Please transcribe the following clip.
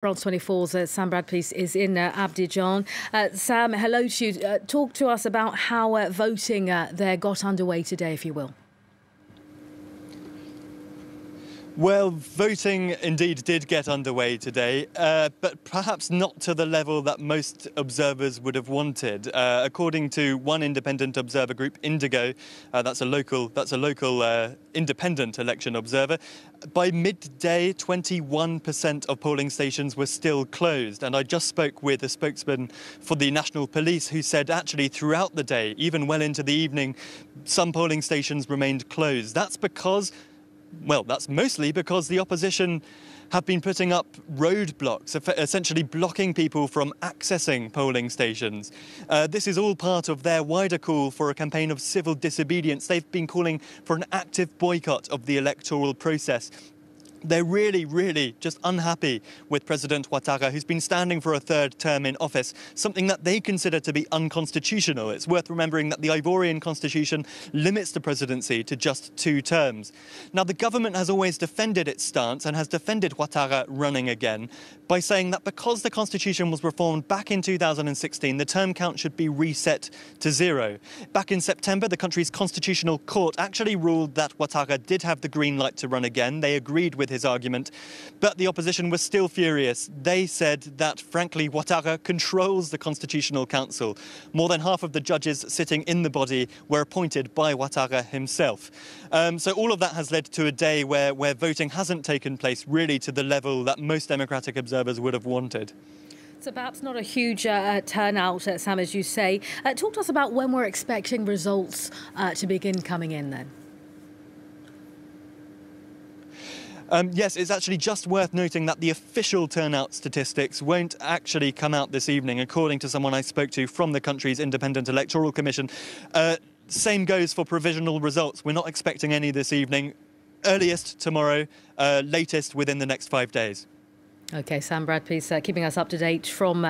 France 24's Sam Bradpiece is in Abidjan. Sam, hello to you. Talk to us about how voting there got underway today, if you will. Well, voting indeed did get underway today, but perhaps not to the level that most observers would have wanted. According to one independent observer group, Indigo, that's a local independent election observer, by midday, 21% of polling stations were still closed. And I just spoke with a spokesman for the National Police who said actually throughout the day, even well into the evening, some polling stations remained closed. That's mostly because the opposition have been putting up roadblocks, essentially blocking people from accessing polling stations. This is all part of their wider call for a campaign of civil disobedience. They've been calling for an active boycott of the electoral process. They're really just unhappy with President Ouattara, who's been standing for a third term in office, something that they consider to be unconstitutional. It's worth remembering that the Ivorian constitution limits the presidency to just 2 terms. Now, the government has always defended its stance and has defended Ouattara running again by saying that because the constitution was reformed back in 2016, the term count should be reset to 0. Back in September, the country's constitutional court actually ruled that Ouattara did have the green light to run again. They agreed with his argument, but the opposition was still furious. They said that, frankly, Ouattara controls the Constitutional Council. More than half of the judges sitting in the body were appointed by Ouattara himself. So all of that has led to a day where voting hasn't taken place really to the level that most democratic observers would have wanted. So perhaps not a huge turnout, Sam, as you say. Talk to us about when we're expecting results to begin coming in then. Yes, it's actually just worth noting that the official turnout statistics won't actually come out this evening, according to someone I spoke to from the country's Independent Electoral Commission. Same goes for provisional results. We're not expecting any this evening. Earliest tomorrow, latest within the next 5 days. OK, Sam Bradpiece keeping us up to date from